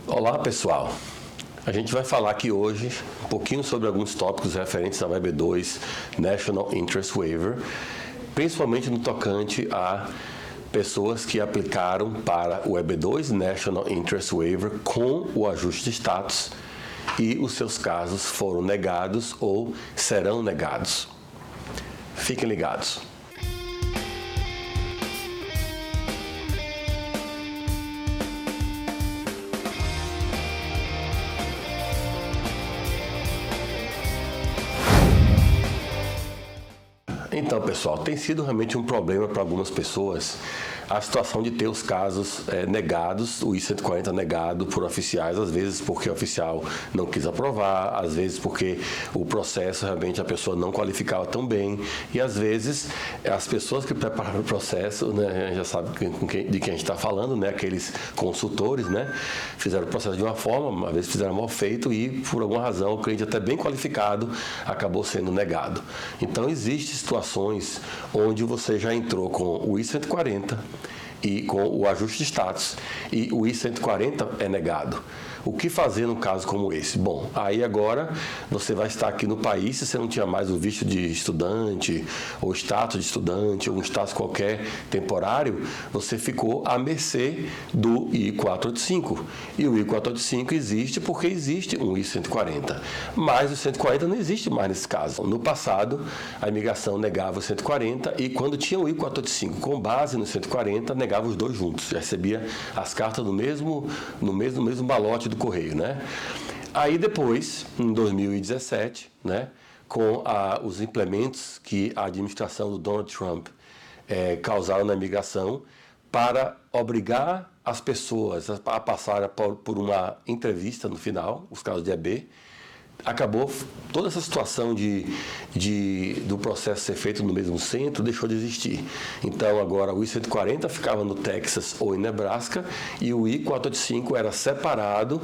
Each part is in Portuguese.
Olá pessoal, a gente vai falar aqui hoje um pouquinho sobre alguns tópicos referentes ao EB2 National Interest Waiver, principalmente no tocante a pessoas que aplicaram para o EB2 National Interest Waiver com o ajuste de status e os seus casos foram negados ou serão negados. Fiquem ligados. Então, pessoal, tem sido realmente um problema para algumas pessoas a situação de ter os casos negados, o I-140 negado por oficiais, às vezes porque o oficial não quis aprovar, às vezes porque o processo realmente a pessoa não qualificava tão bem e às vezes as pessoas que prepararam o processo, né, já sabe de quem a gente está falando, né, aqueles consultores, né, fizeram o processo de uma forma, às vezes fizeram mal feito e por alguma razão o cliente até bem qualificado acabou sendo negado. Então existem situações onde você já entrou com o I-140 e com o ajuste de status, e o I-140 é negado. O que fazer num caso como esse? Bom, aí agora você vai estar aqui no país, se você não tinha mais o visto de estudante, ou status de estudante, ou um status qualquer temporário, você ficou à mercê do I-485. E o I-485 existe porque existe um I-140. Mas o 140 não existe mais nesse caso. No passado, a imigração negava o 140 e quando tinha o I-485 com base no 140, negava os dois juntos. Já recebia as cartas no mesmo balote do correio, né? Aí depois, em 2017, né, com os implementos que a administração do Donald Trump causaram na imigração para obrigar as pessoas a passarem por uma entrevista no final, os casos de EB, acabou toda essa situação do processo ser feito no mesmo centro, deixou de existir. Então, agora o I-140 ficava no Texas ou em Nebraska e o I-485 era separado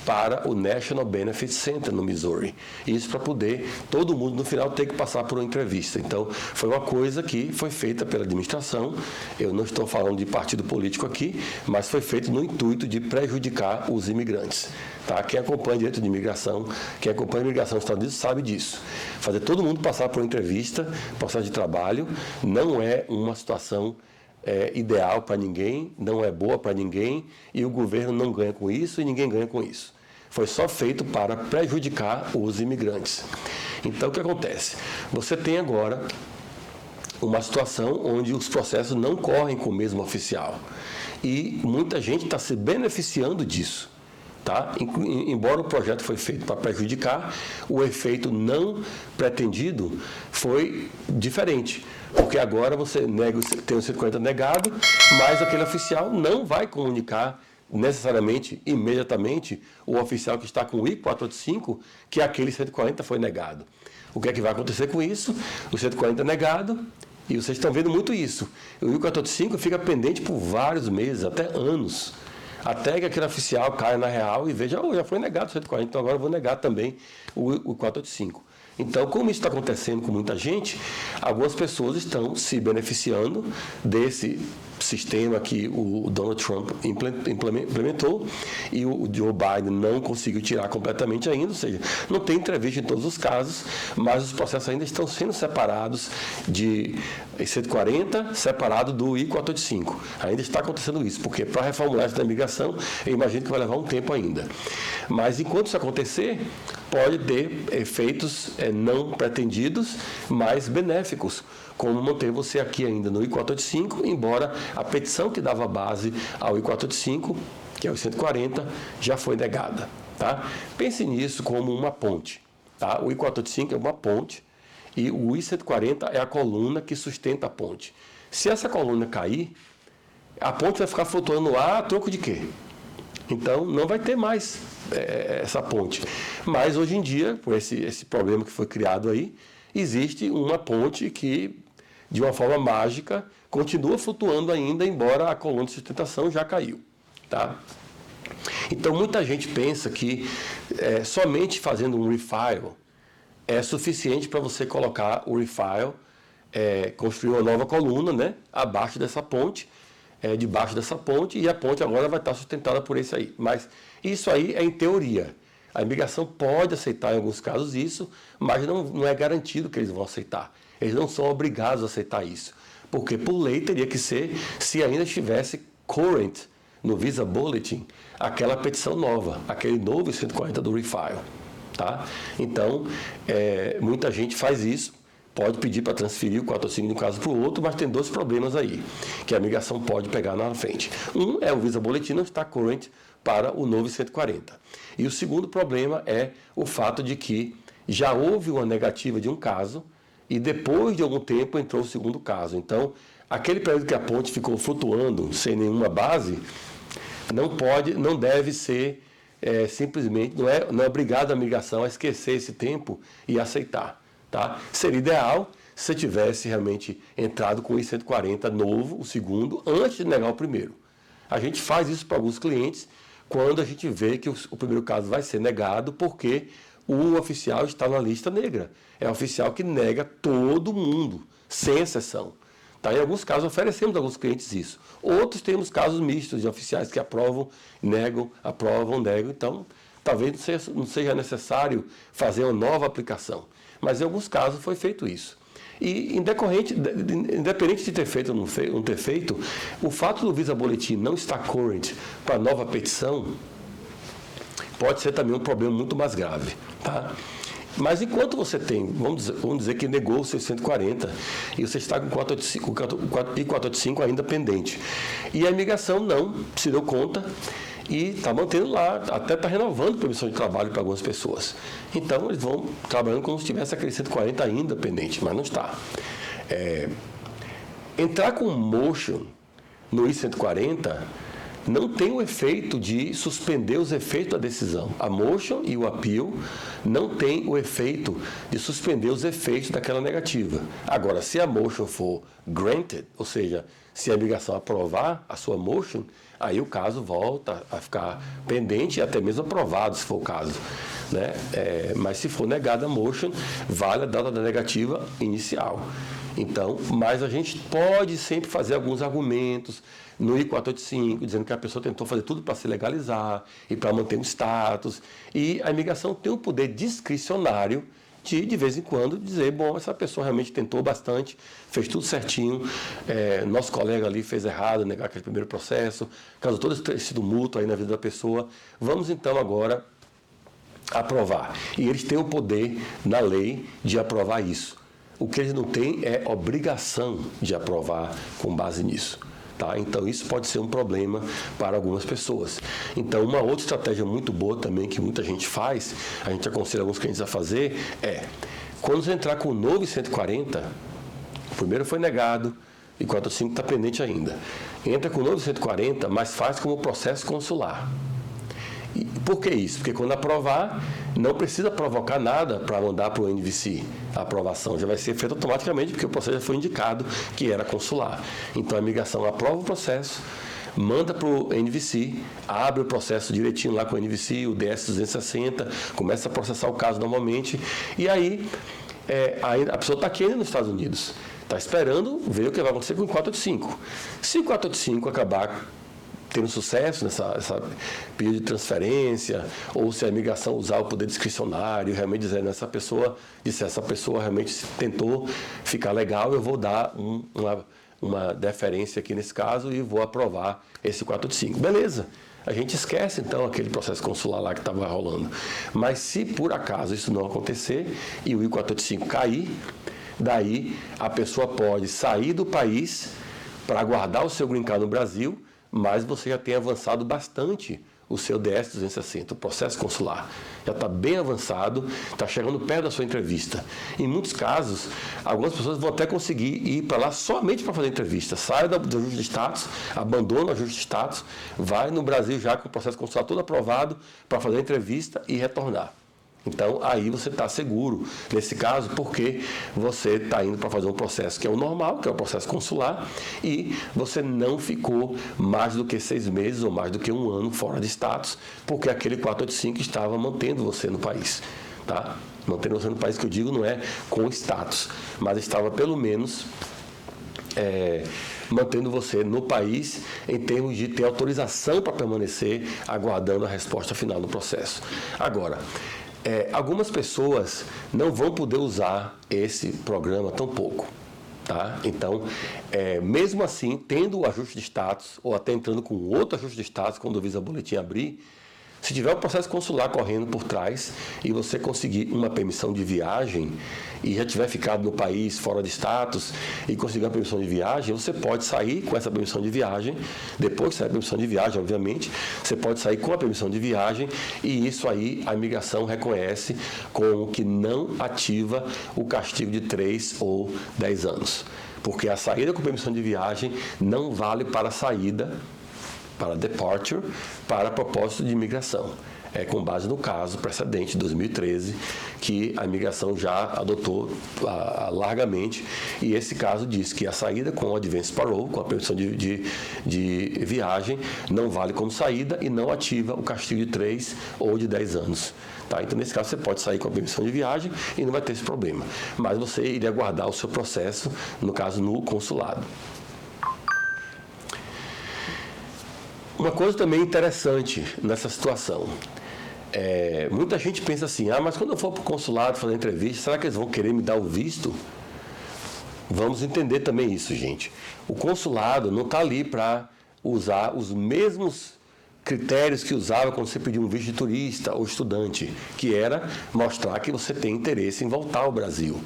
para o National Benefit Center no Missouri. Isso para poder todo mundo no final ter que passar por uma entrevista. Então, foi uma coisa que foi feita pela administração. Eu não estou falando de partido político aqui, mas foi feito no intuito de prejudicar os imigrantes. Tá? Quem acompanha direito de imigração, quem acompanha a imigração nos Estados Unidos sabe disso. Fazer todo mundo passar por uma entrevista, processo de trabalho, não é uma situação ideal para ninguém, não é boa para ninguém e o governo não ganha com isso e ninguém ganha com isso. Foi só feito para prejudicar os imigrantes. Então, o que acontece? Você tem agora uma situação onde os processos não correm com o mesmo oficial e muita gente está se beneficiando disso. Tá? Embora o projeto foi feito para prejudicar, o efeito não pretendido foi diferente, porque agora você tem o 140 negado, mas aquele oficial não vai comunicar necessariamente, imediatamente, o oficial que está com o I-485 que aquele 140 foi negado. O que é que vai acontecer com isso? O 140 é negado, e vocês estão vendo muito isso. O I-485 fica pendente por vários meses, até anos. Até que aquele oficial caia na real e veja, já foi negado o 140, então agora eu vou negar também o 485. Então, como isso está acontecendo com muita gente, algumas pessoas estão se beneficiando desse sistema que o Donald Trump implementou e o Joe Biden não conseguiu tirar completamente ainda, ou seja, não tem entrevista em todos os casos, mas os processos ainda estão sendo separados de 140, separado do I-485. Ainda está acontecendo isso, porque para reformular essa imigração, eu imagino que vai levar um tempo ainda. Mas enquanto isso acontecer, pode ter efeitos não pretendidos, mas benéficos, como manter você aqui ainda no I-485, embora a petição que dava base ao I-485, que é o 140, já foi negada. Tá? Pense nisso como uma ponte. Tá? O I-485 é uma ponte e o I-140 é a coluna que sustenta a ponte. Se essa coluna cair, a ponte vai ficar flutuando no ar a troco de quê? Então, não vai ter mais essa ponte. Mas, hoje em dia, por esse problema que foi criado aí, existe uma ponte que, de uma forma mágica, continua flutuando ainda, embora a coluna de sustentação já caiu. Tá? Então, muita gente pensa que somente fazendo um refile é suficiente para você colocar o refile, construir uma nova coluna, né, abaixo dessa ponte, debaixo dessa ponte, e a ponte agora vai estar sustentada por esse aí. Mas Isso aí é em teoria. A imigração pode aceitar em alguns casos isso, mas não é garantido que eles vão aceitar. Eles não são obrigados a aceitar isso. Porque por lei teria que ser se ainda estivesse current no Visa Bulletin aquela petição nova, aquele novo 140 do refile. Tá? Então, muita gente faz isso, pode pedir para transferir o 485 de um caso para o outro, mas tem dois problemas aí, que a imigração pode pegar na frente. Um é o Visa Bulletin não está current para o novo 140. E o segundo problema é o fato de que já houve uma negativa de um caso e depois de algum tempo entrou o segundo caso. Então, aquele período que a ponte ficou flutuando sem nenhuma base, não deve ser simplesmente, não é obrigado a migração a esquecer esse tempo e aceitar. Tá? Seria ideal se você tivesse realmente entrado com o I-140 novo, o segundo, antes de negar o primeiro. A gente faz isso para alguns clientes quando a gente vê que o primeiro caso vai ser negado porque o oficial está na lista negra. É o oficial que nega todo mundo, sem exceção. Tá? Em alguns casos, oferecemos a alguns clientes isso. Outros temos casos mistos de oficiais que aprovam, negam, aprovam, negam. Então, talvez não seja necessário fazer uma nova aplicação. Mas em alguns casos foi feito isso. E independente de ter feito ou não ter feito, o fato do Visa Bulletin não estar current para a nova petição pode ser também um problema muito mais grave. Tá? Mas enquanto você tem, vamos dizer que negou o seu 140 e você está com o 485 ainda pendente. E a imigração não se deu conta e está mantendo lá, até está renovando permissão de trabalho para algumas pessoas. Então, eles vão trabalhando como se tivesse aquele 140 ainda pendente, mas não está. Entrar com motion no I-140 não tem o efeito de suspender os efeitos da decisão. A motion e o appeal não tem o efeito de suspender os efeitos daquela negativa. Agora, se a motion for granted, ou seja, se a imigração aprovar a sua motion, aí o caso volta a ficar pendente e até mesmo aprovado, se for o caso. Né? Mas se for negada a motion, vale a data da negativa inicial. Então, mas a gente pode sempre fazer alguns argumentos no I-485, dizendo que a pessoa tentou fazer tudo para se legalizar e para manter o status. E a imigração tem um poder discricionário de vez em quando, dizer, bom, essa pessoa realmente tentou bastante, fez tudo certinho, nosso colega ali fez errado, negar aquele primeiro processo, causou todo esse tumulto aí na vida da pessoa. Vamos então agora aprovar. E eles têm o poder na lei de aprovar isso. O que eles não têm é obrigação de aprovar com base nisso. Tá? Então, isso pode ser um problema para algumas pessoas. Então, uma outra estratégia muito boa também, que muita gente faz, a gente aconselha alguns clientes a fazer, quando você entrar com o novo 140, o primeiro foi negado, e o 485 está pendente ainda. Entra com o novo 140, mas faz como processo consular. E por que isso? Porque quando aprovar, não precisa provocar nada para mandar para o NVC. A aprovação já vai ser feita automaticamente, porque o processo já foi indicado que era consular. Então, a imigração aprova o processo, manda para o NVC, abre o processo direitinho lá com o NVC, o DS-260, começa a processar o caso normalmente, e aí a pessoa está aqui ainda nos Estados Unidos, está esperando ver o que vai acontecer com o 485. Se o 485 acabar tendo sucesso nessa pedido de transferência, ou se a imigração usar o poder discricionário, realmente dizendo essa pessoa realmente tentou ficar legal, eu vou dar uma deferência aqui nesse caso e vou aprovar esse 485. Beleza, a gente esquece então aquele processo consular lá que estava rolando. Mas se por acaso isso não acontecer e o I-485 cair, daí a pessoa pode sair do país para guardar o seu green card no Brasil, mas você já tem avançado bastante o seu DS-260, o processo consular. Já está bem avançado, está chegando perto da sua entrevista. Em muitos casos, algumas pessoas vão até conseguir ir para lá somente para fazer entrevista. Sai do ajuste de status, abandona o ajuste de status, vai no Brasil já com o processo consular todo aprovado para fazer a entrevista e retornar. Então, aí você está seguro, nesse caso, porque você está indo para fazer um processo que é o normal, que é o processo consular, e você não ficou mais do que 6 meses ou mais do que 1 ano fora de status, porque aquele 485 estava mantendo você no país. Tá? Mantendo você no país, que eu digo, não é com status, mas estava pelo menos mantendo você no país em termos de ter autorização para permanecer aguardando a resposta final do processo. Agora, algumas pessoas não vão poder usar esse programa tão pouco. Tá? Então, mesmo assim, tendo o ajuste de status, ou até entrando com outro ajuste de status quando o Visa Boletim abrir, se tiver um processo consular correndo por trás e você conseguir uma permissão de viagem e já tiver ficado no país fora de status e conseguir uma permissão de viagem, você pode sair com essa permissão de viagem. Depois que sair a permissão de viagem, obviamente, você pode sair com a permissão de viagem e isso aí a imigração reconhece como que não ativa o castigo de 3 ou 10 anos. Porque a saída com permissão de viagem não vale para a saída, para departure, para propósito de imigração. É com base no caso precedente de 2013 que a imigração já adotou largamente, e esse caso diz que a saída com o advance parole, com a permissão de viagem, não vale como saída e não ativa o castigo de 3 ou de 10 anos. Tá? Então, nesse caso, você pode sair com a permissão de viagem e não vai ter esse problema. Mas você iria aguardar o seu processo, no caso, no consulado. Uma coisa também interessante nessa situação, muita gente pensa assim, mas quando eu for para o consulado fazer entrevista, será que eles vão querer me dar o visto? Vamos entender também isso, gente. O consulado não está ali para usar os mesmos critérios que usava quando você pediu um visto de turista ou estudante, que era mostrar que você tem interesse em voltar ao Brasil.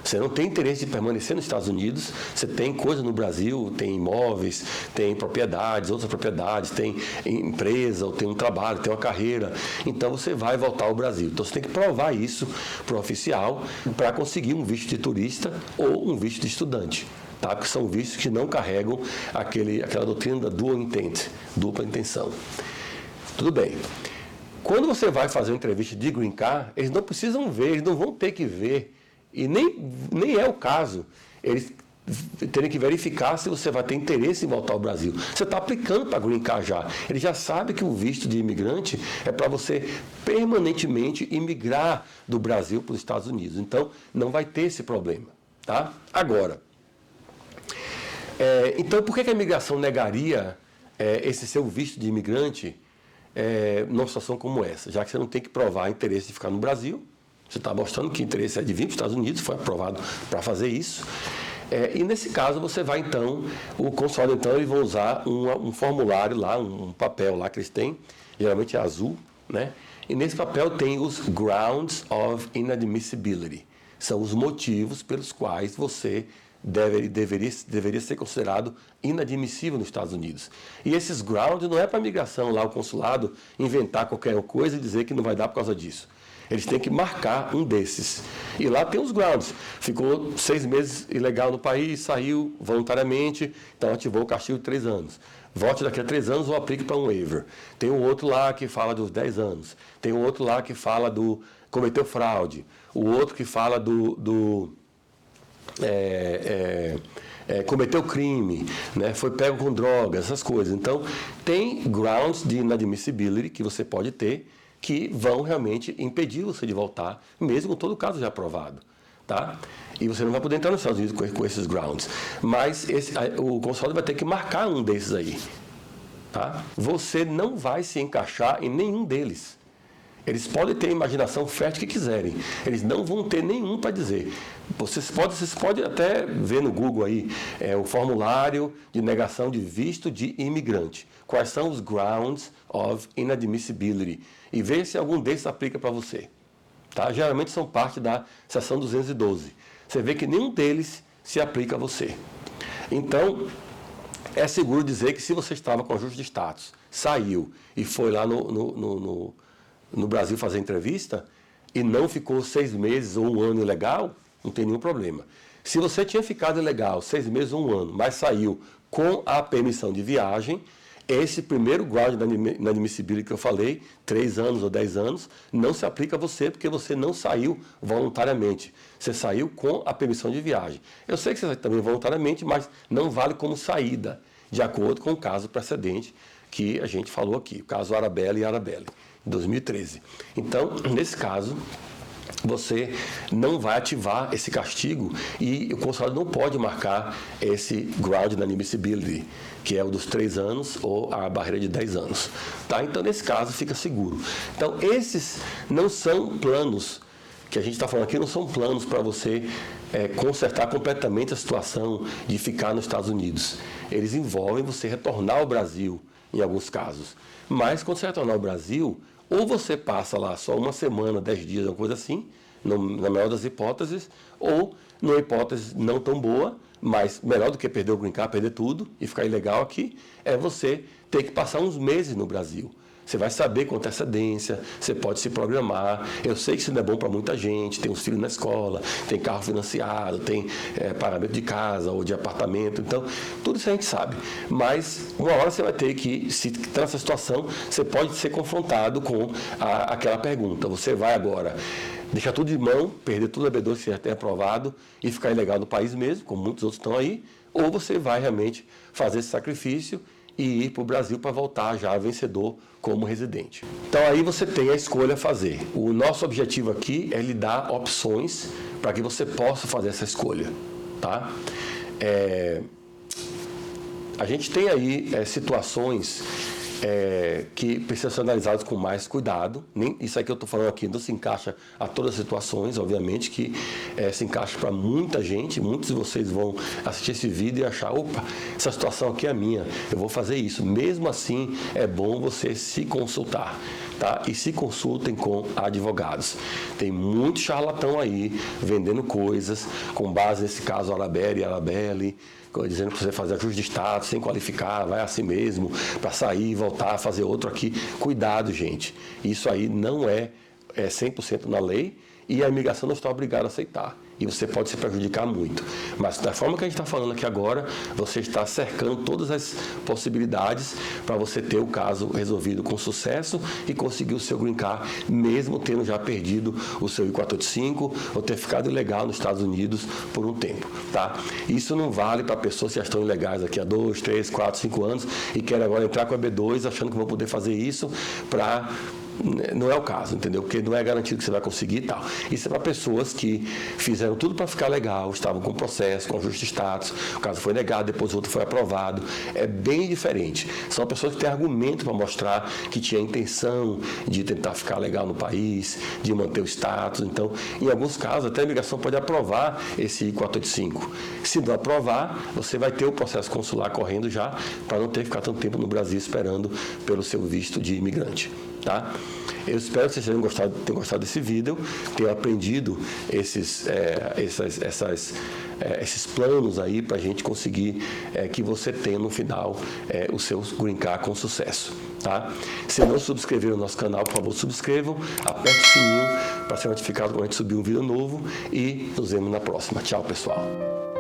Você não tem interesse de permanecer nos Estados Unidos, você tem coisa no Brasil, tem imóveis, tem propriedades, outras propriedades, tem empresa, ou tem um trabalho, tem uma carreira. Então você vai voltar ao Brasil. Então você tem que provar isso para o oficial para conseguir um visto de turista ou um visto de estudante. Tá? Porque são vistos que não carregam aquela doutrina da dual intent, dupla intenção. Tudo bem. Quando você vai fazer uma entrevista de green card, eles não precisam ver, eles não vão ter que ver. E nem é o caso eles terem que verificar se você vai ter interesse em voltar ao Brasil. Você está aplicando para Green Card já. Ele já sabe que o visto de imigrante é para você permanentemente imigrar do Brasil para os Estados Unidos. Então, não vai ter esse problema. Tá? Agora, então por que a imigração negaria esse seu visto de imigrante numa situação como essa? Já que você não tem que provar interesse de ficar no Brasil, você está mostrando que o interesse é de vir para os Estados Unidos, foi aprovado para fazer isso. E nesse caso você vai então, o consulado então, eles vão usar um formulário lá, um papel lá que eles têm, geralmente é azul, né? E nesse papel tem os grounds of inadmissibility. São os motivos pelos quais você deveria ser considerado inadmissível nos Estados Unidos. E esses grounds não é para a imigração lá, o consulado, inventar qualquer coisa e dizer que não vai dar por causa disso. Eles têm que marcar um desses. E lá tem os grounds. Ficou 6 meses ilegal no país, saiu voluntariamente, então ativou o castigo de 3 anos. Volte daqui a 3 anos ou aplique para um waiver. Tem um outro lá que fala dos 10 anos. Tem um outro lá que fala do cometeu fraude. O outro que fala cometeu crime, né? Foi pego com drogas, essas coisas. Então, tem grounds de inadmissibility que você pode ter, que vão realmente impedir você de voltar, mesmo com todo o caso já aprovado. Tá? E você não vai poder entrar nos Estados Unidos com esses grounds. Mas o consulado vai ter que marcar um desses aí. Tá? Você não vai se encaixar em nenhum deles. Eles podem ter a imaginação fértil que quiserem. Eles não vão ter nenhum para dizer. Vocês podem até ver no Google aí o formulário de negação de visto de imigrante. Quais são os grounds of inadmissibility? E veja se algum desses aplica para você. Tá? Geralmente são parte da seção 212. Você vê que nenhum deles se aplica a você. Então, é seguro dizer que se você estava com ajuste de status, saiu e foi lá no Brasil fazer entrevista e não ficou 6 meses ou 1 ano ilegal, não tem nenhum problema. Se você tinha ficado ilegal 6 meses ou 1 ano, mas saiu com a permissão de viagem, esse primeiro ground da inadmissibility que eu falei, 3 anos ou 10 anos, não se aplica a você porque você não saiu voluntariamente. Você saiu com a permissão de viagem. Eu sei que você saiu também voluntariamente, mas não vale como saída, de acordo com o caso precedente que a gente falou aqui, o caso Arabelli e Arabelli, em 2013. Então, nesse caso, você não vai ativar esse castigo e o consulado não pode marcar esse ground inadmissibility, que é o dos 3 anos ou a barreira de 10 anos. Tá? Então, nesse caso, fica seguro. Então, esses não são planos que a gente está falando aqui, não são planos para você consertar completamente a situação de ficar nos Estados Unidos. Eles envolvem você retornar ao Brasil, em alguns casos. Mas, quando você retornar ao Brasil, ou você passa lá só uma semana, 10 dias, uma coisa assim, na melhor das hipóteses, ou numa hipótese não tão boa, mas melhor do que perder o green card, perder tudo e ficar ilegal aqui, é você ter que passar uns meses no Brasil. Você vai saber com antecedência, você pode se programar. Eu sei que isso não é bom para muita gente, tem os filhos na escola, tem carro financiado, tem pagamento de casa ou de apartamento. Então, tudo isso a gente sabe. Mas, uma hora você vai ter que, se está nessa situação, você pode ser confrontado com aquela pergunta. Você vai agora deixar tudo de mão, perder tudo a B2 que você já tem aprovado e ficar ilegal no país mesmo, como muitos outros estão aí, ou você vai realmente fazer esse sacrifício e ir para o Brasil para voltar já vencedor como residente. Então aí você tem a escolha a fazer. O nosso objetivo aqui é lhe dar opções para que você possa fazer essa escolha. Tá? A gente tem aí situações que precisam ser analisadas com mais cuidado. Isso aí que eu estou falando aqui não se encaixa a todas as situações, obviamente, que se encaixa para muita gente. Muitos de vocês vão assistir esse vídeo e achar, opa, essa situação aqui é minha, eu vou fazer isso. Mesmo assim, é bom você se consultar. Tá? E se consultem com advogados. Tem muito charlatão aí, vendendo coisas, com base nesse caso Arabelli, dizendo que você fazer ajuste de status sem qualificar, vai assim mesmo, para sair e voltar a fazer outro aqui. Cuidado, gente. Isso aí não é 100% na lei e a imigração não está obrigada a aceitar. E você pode se prejudicar muito. Mas da forma que a gente está falando aqui agora, você está cercando todas as possibilidades para você ter o caso resolvido com sucesso e conseguir o seu green card, mesmo tendo já perdido o seu I-485 ou ter ficado ilegal nos Estados Unidos por um tempo. Tá? Isso não vale para pessoas que já estão ilegais aqui há 2, 3, 4, 5 anos e querem agora entrar com a B2 achando que vão poder fazer isso para... Não é o caso, entendeu? Porque não é garantido que você vai conseguir e tal. Isso é para pessoas que fizeram tudo para ficar legal, estavam com processo, com ajuste de status, o caso foi negado, depois o outro foi aprovado. É bem diferente. São pessoas que têm argumento para mostrar que tinha intenção de tentar ficar legal no país, de manter o status. Então, em alguns casos, até a imigração pode aprovar esse I-485. Se não aprovar, você vai ter o processo consular correndo já, para não ter que ficar tanto tempo no Brasil esperando pelo seu visto de imigrante. Tá? Eu espero que vocês tenham gostado desse vídeo, tenham aprendido esses planos aí para a gente conseguir que você tenha no final o seu green card com sucesso. Tá? Se não subscreveram no nosso canal, por favor, subscrevam, aperte o sininho para ser notificado quando a gente subir um vídeo novo e nos vemos na próxima. Tchau, pessoal!